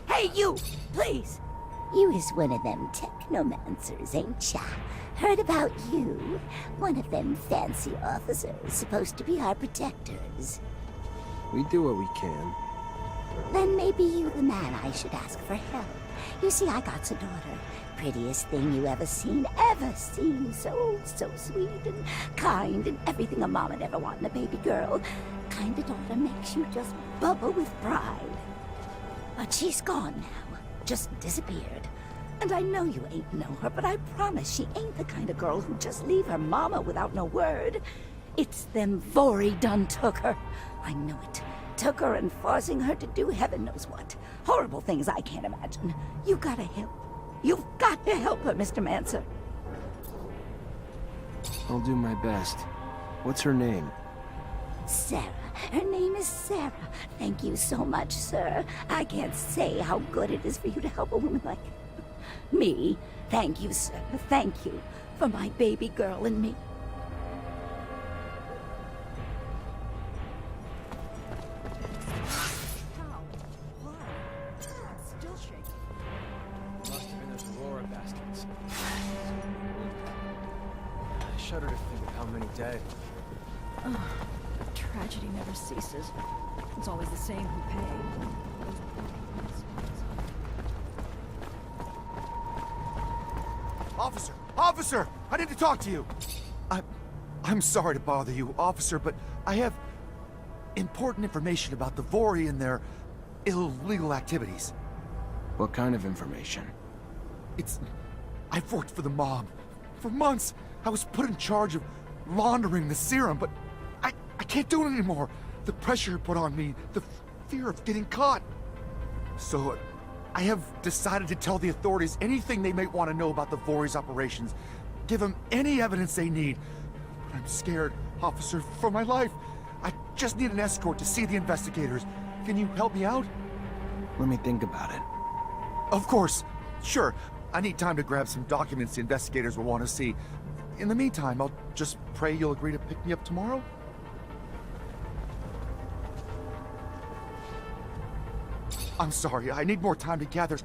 Hey, you! Please! You is one of them Technomancers, ain't ya? Heard about you. One of them fancy officers supposed to be our protectors. We do what we can. Then maybe you the man I should ask for help. You see, I got a daughter. Prettiest thing you ever seen. So sweet and kind and everything a mom'd ever want in a baby girl. Kind of daughter makes you just bubble with pride. But she's gone now. Just disappeared. And I know you ain't know her, but I promise she ain't the kind of girl who'd just leave her mama without no word. It's them Vori done took her. I know it. Took her and forcing her to do heaven knows what. Horrible things I can't imagine. You gotta help. You've got to help her, Mr. Mancer. I'll do my best. What's her name? Sarah. Her name is Sarah. Thank you so much, sir. I can't say how good it is for you to help a woman like me. Thank you, sir. Thank you for my baby girl and me. How? Why? I'm still shaking. Must have been those Aurora bastards. I shudder to think of how many dead. Tragedy never ceases. It's always the same who pay. Officer! Officer! I need to talk to you! I'm sorry to bother you, officer, but I have important information about the Vori and their illegal activities. What kind of information? I've worked for the mob. For months, I was put in charge of laundering the serum, but I can't do it anymore. The pressure put on me, the fear of getting caught. So, I have decided to tell the authorities anything they may want to know about the Vori's operations. Give them any evidence they need. But I'm scared, officer, for my life. I just need an escort to see the investigators. Can you help me out? Let me think about it. Of course. Sure. I need time to grab some documents the investigators will want to see. In the meantime, I'll just pray you'll agree to pick me up tomorrow? I'm sorry, I need more time to gather...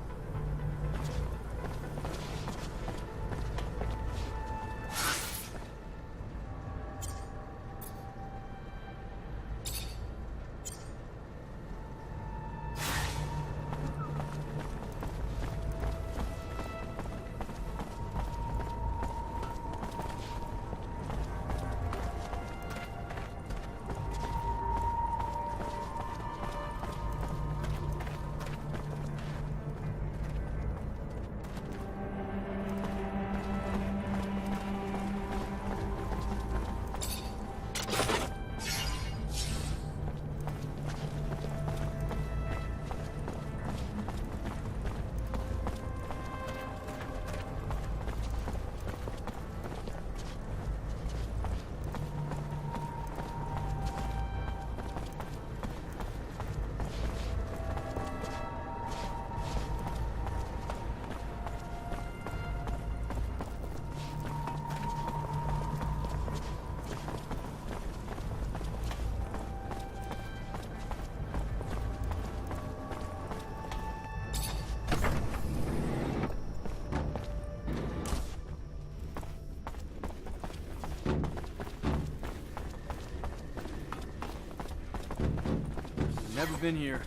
Never been here.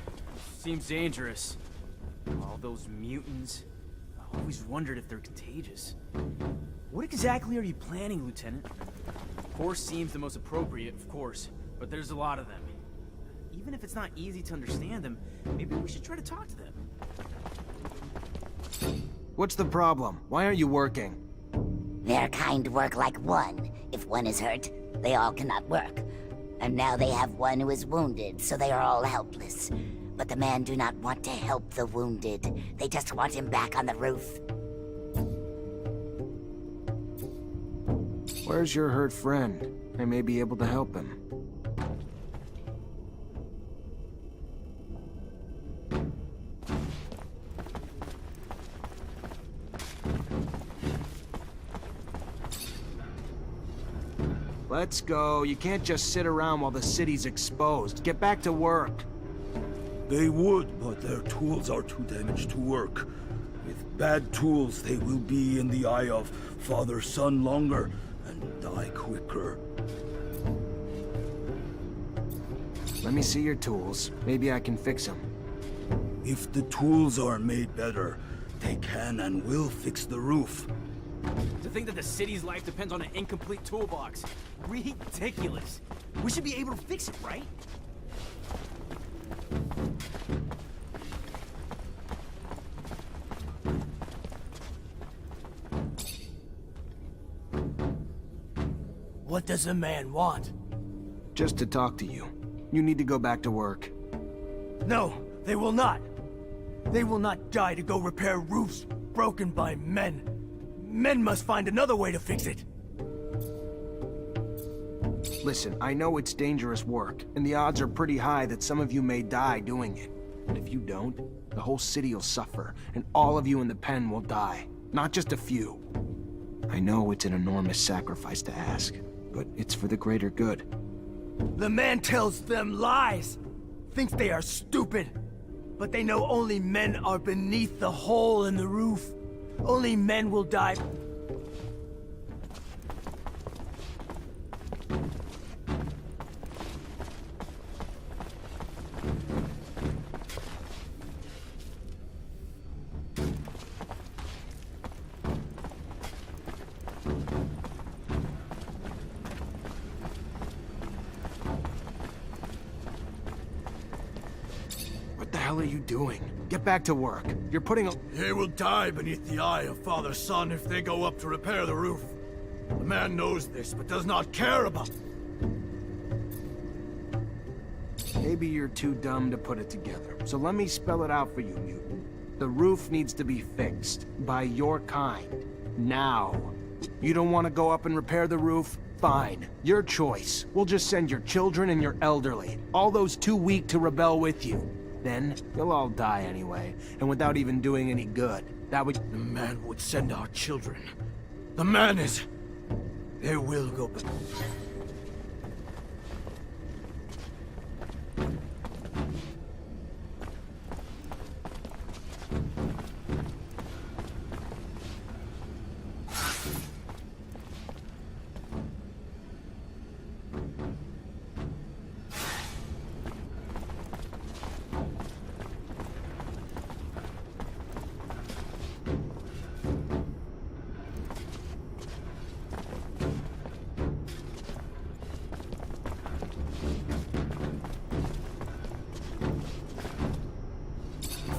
Seems dangerous. All those mutants. I always wondered if they're contagious. What exactly are you planning, Lieutenant? Force seems the most appropriate, of course, but there's a lot of them. Even if it's not easy to understand them, maybe we should try to talk to them. What's the problem? Why aren't you working? Their kind work like one. If one is hurt, they all cannot work. And now they have one who is wounded, so they are all helpless. But the men do not want to help the wounded. They just want him back on the roof. Where's your hurt friend? I may be able to help him. Let's go. You can't just sit around while the city's exposed. Get back to work. They would, but their tools are too damaged to work. With bad tools, they will be in the eye of father-son longer and die quicker. Let me see your tools. Maybe I can fix them. If the tools are made better, they can and will fix the roof. To think that the city's life depends on an incomplete toolbox. Ridiculous. We should be able to fix it, right? What does a man want? Just to talk to you. You need to go back to work. No, they will not. They will not die to go repair roofs broken by men. Men must find another way to fix it. Listen, I know it's dangerous work, and the odds are pretty high that some of you may die doing it. But if you don't, the whole city will suffer, and all of you in the pen will die. Not just a few. I know it's an enormous sacrifice to ask, but it's for the greater good. The man tells them lies. Thinks they are stupid. But they know only men are beneath the hole in the roof. Only men will die. What the hell are you doing? Get back to work. You're putting a... They will die beneath the eye of father-son if they go up to repair the roof. The man knows this, but does not care about it. Maybe you're too dumb to put it together. So let me spell it out for you, mutant. The roof needs to be fixed. By your kind. Now. You don't want to go up and repair the roof? Fine. Your choice. We'll just send your children and your elderly. All those too weak to rebel with you. Then, you'll all die anyway, and without even doing any good. That would... The man would send our children. The man is... They will go back.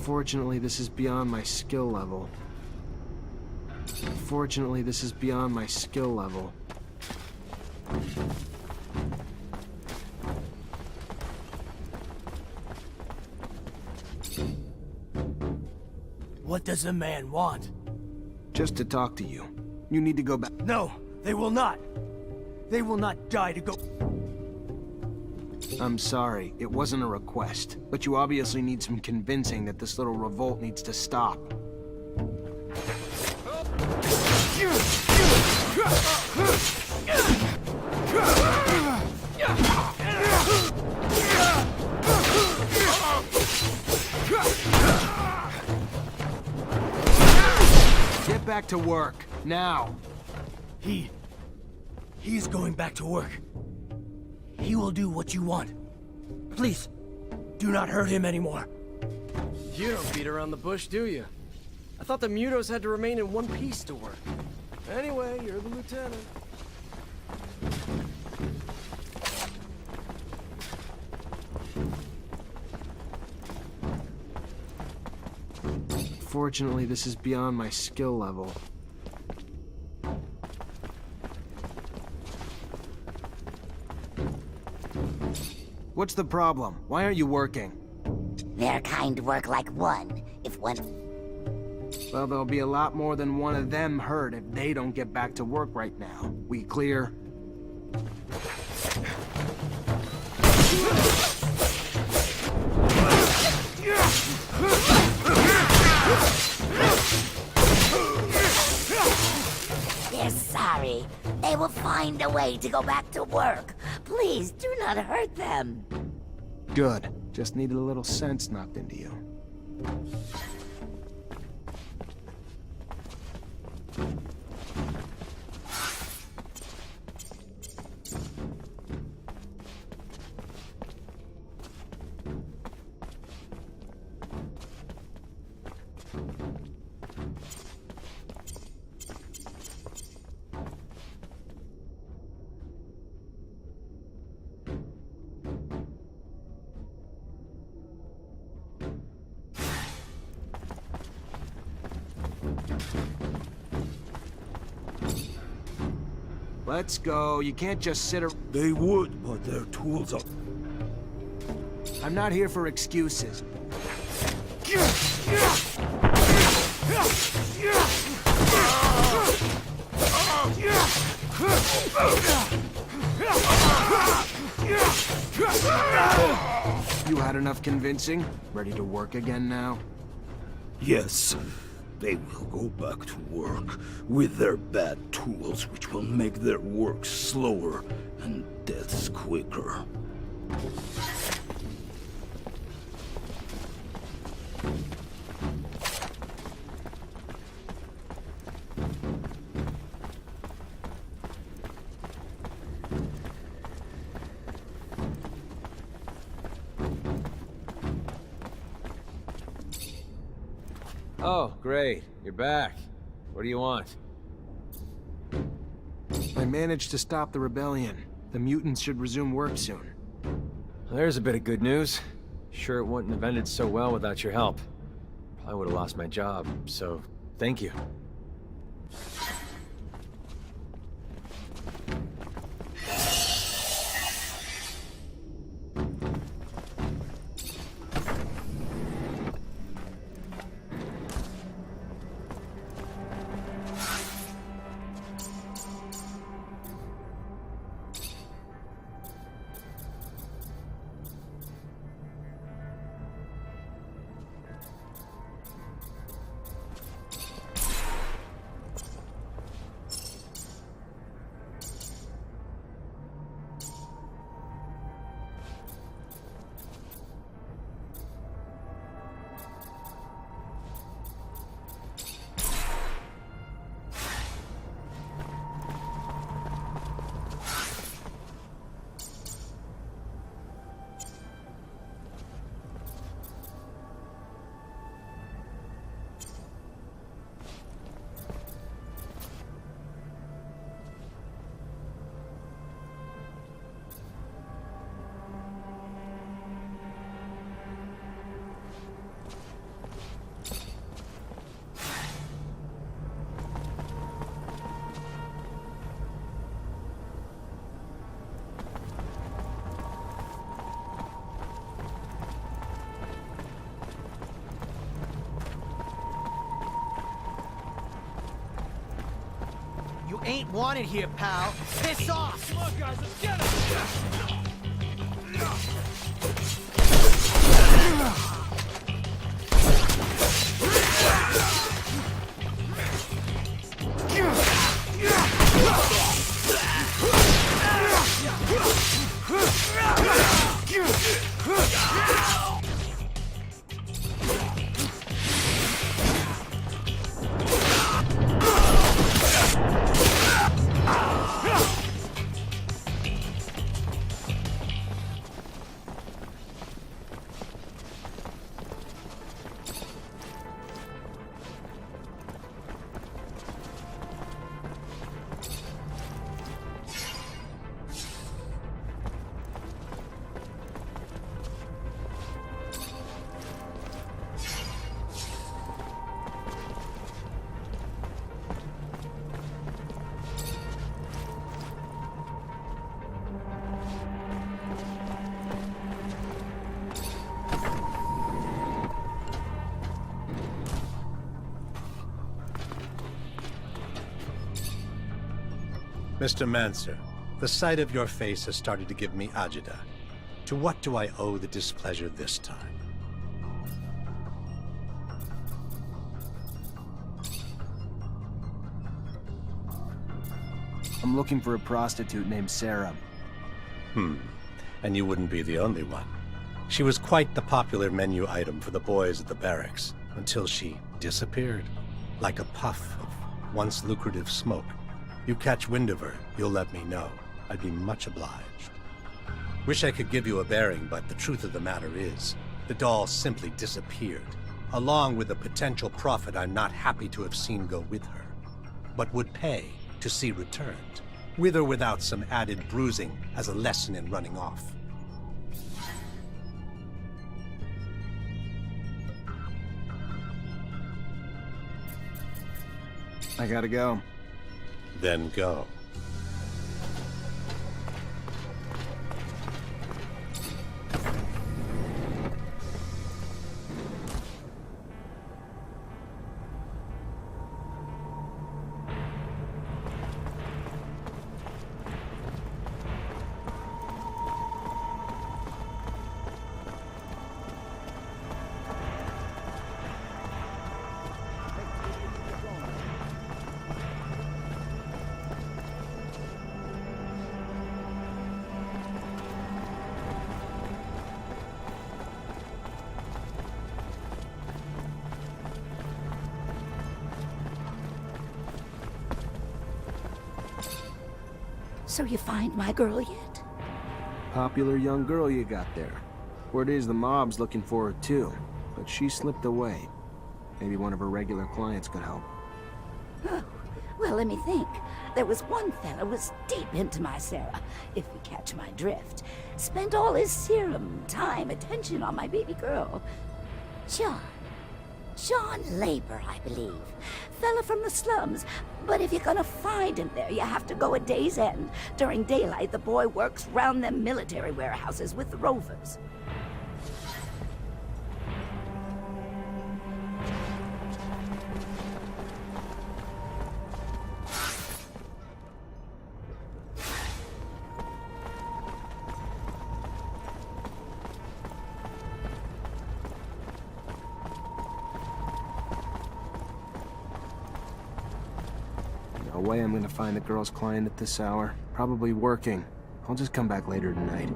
Unfortunately, this is beyond my skill level. Unfortunately, this is beyond my skill level. What does a man want? Just to talk to you. You need to go back. No, they will not. They will not die to go... I'm sorry, it wasn't a request. But you obviously need some convincing that this little revolt needs to stop. Get back to work, now. He's going back to work. He will do what you want. Please, do not hurt him anymore. You don't beat around the bush, do you? I thought the Mutos had to remain in one piece to work. Anyway, you're the lieutenant. Fortunately, this is beyond my skill level. What's the problem? Why aren't you working? Their kind work like one. If one... Well, there'll be a lot more than one of them hurt if they don't get back to work right now. We clear? They're sorry. They will find a way to go back to work. Please do not hurt them. Good. Just needed a little sense knocked into you. Let's go. You can't just sit around. They would, but their tools are... I'm not here for excuses. You had enough convincing? Ready to work again now? Yes, they will go back to work with their bad tools, which will make their work slower and deaths quicker. Oh, great. You're back. What do you want? I managed to stop the rebellion. The mutants should resume work soon. Well, there's a bit of good news. Sure, it wouldn't have ended so well without your help. Probably would have lost my job, so thank you. You ain't wanted here, pal. Piss off! Come on, guys, let's get him! Mr. Mancer, the sight of your face has started to give me agita. To what do I owe the displeasure this time? I'm looking for a prostitute named Sarah. And you wouldn't be the only one. She was quite the popular menu item for the boys at the barracks, until she disappeared, like a puff of once lucrative smoke. You catch wind of her, you'll let me know. I'd be much obliged. Wish I could give you a bearing, but the truth of the matter is, the doll simply disappeared, along with the potential profit I'm not happy to have seen go with her, but would pay to see returned, with or without some added bruising as a lesson in running off. I gotta go. Then go. So you find my girl yet? Popular young girl you got there. Word is the mob's looking for her too, but she slipped away. Maybe one of her regular clients could help. Oh, well, let me think. There was one fella was deep into my Sarah, if you catch my drift. Spent all his serum, time, attention on my baby girl. John Labor, I believe. Fella from the slums. But if you're gonna find him there, you have to go a day's end. During daylight, the boy works round them military warehouses with the rovers. No way I'm gonna find the girl's client at this hour. Probably working. I'll just come back later tonight.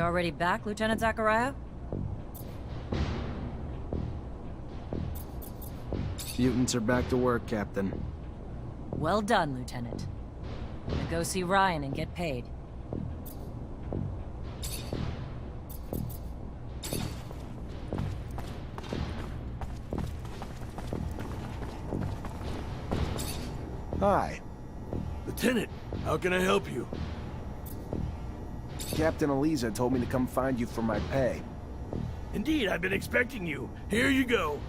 already back, Lieutenant Zachariah? Mutants are back to work, Captain. Well done, Lieutenant. Now go see Ryan and get paid. Hi. Lieutenant, how can I help you? Captain Eliza told me to come find you for my pay. Indeed, I've been expecting you. Here you go.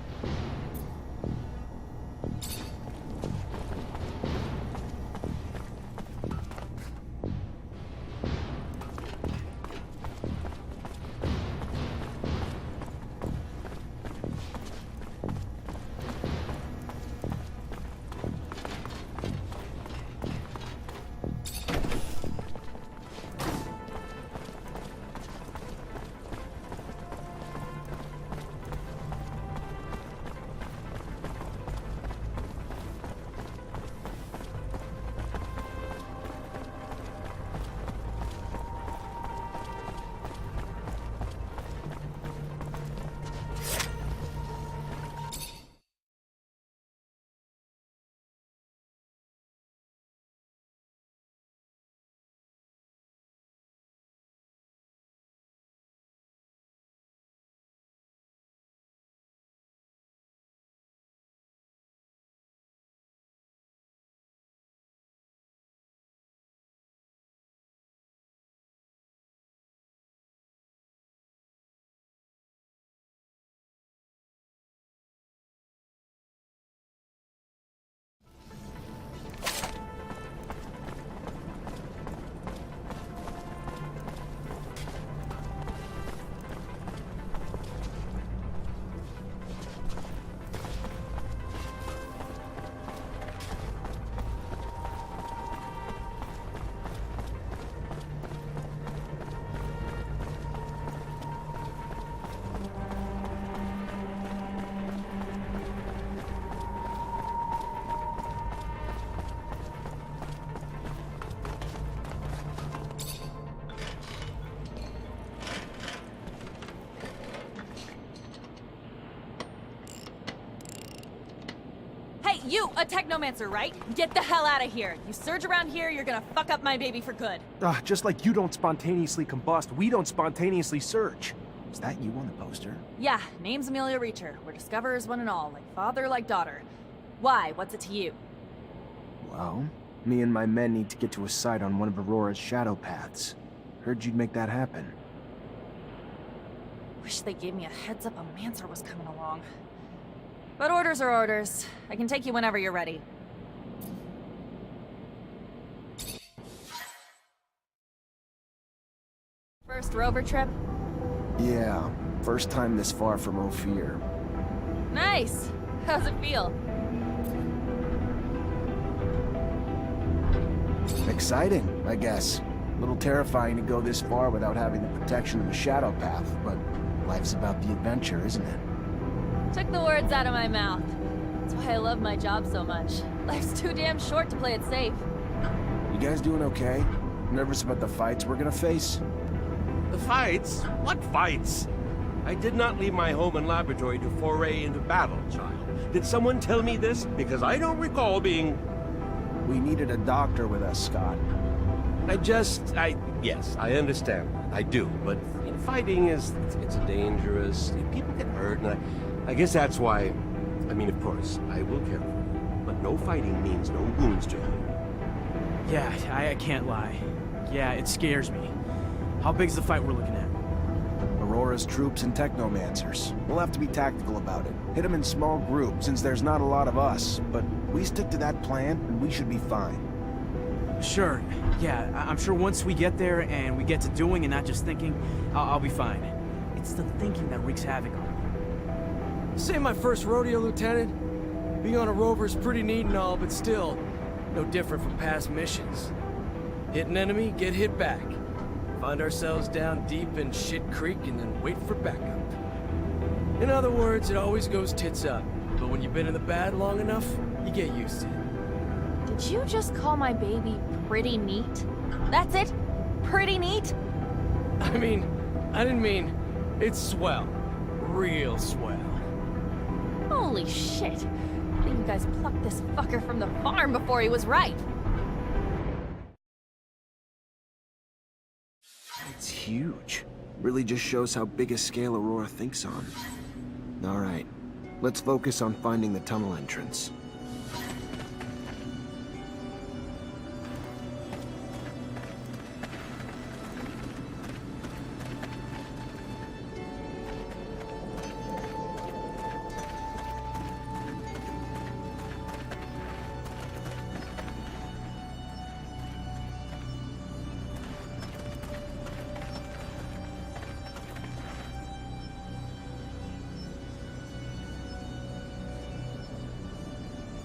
You, a Technomancer, right? Get the hell out of here. You surge around here, you're gonna fuck up my baby for good. Just like you don't spontaneously combust, we don't spontaneously surge. Is that you on the poster? Yeah, name's Amelia Reacher. We're discoverers one and all, like father, like daughter. Why? What's it to you? Well, me and my men need to get to a site on one of Aurora's shadow paths. Heard you'd make that happen. Wish they gave me a heads up a Mancer was coming along. But orders are orders. I can take you whenever you're ready. First rover trip? Yeah, first time this far from Ophir. Nice! How's it feel? Exciting, I guess. A little terrifying to go this far without having the protection of a shadow path, but life's about the adventure, isn't it? Took the words out of my mouth. That's why I love my job so much. Life's too damn short to play it safe. You guys doing okay? Nervous about the fights we're gonna face? The fights? What fights? I did not leave my home and laboratory to foray into battle, child. Did someone tell me this? Because I don't recall being... We needed a doctor with us, Scott. Yes, I understand. I do, but fighting it's dangerous. People get hurt, and I guess that's why... I mean, of course, I will care for you, but no fighting means no wounds to you. Yeah, I can't lie. Yeah, it scares me. How big's the fight we're looking at? Aurora's troops and Technomancers. We'll have to be tactical about it. Hit them in small groups, since there's not a lot of us. But we stick to that plan, and we should be fine. Sure. Yeah, I'm sure once we get there and we get to doing and not just thinking, I'll be fine. It's the thinking that wreaks havoc on me. This ain't my first rodeo, Lieutenant. Being on a rover's pretty neat and all, but still, no different from past missions. Hit an enemy, get hit back. Find ourselves down deep in Shit Creek and then wait for backup. In other words, it always goes tits up. But when you've been in the bad long enough, you get used to it. Did you just call my baby pretty neat? That's it? Pretty neat? I mean, I didn't mean... It's swell. Real swell. Holy shit. I think you guys plucked this fucker from the farm before he was ripe. It's huge. Really just shows how big a scale Aurora thinks on. Alright, let's focus on finding the tunnel entrance.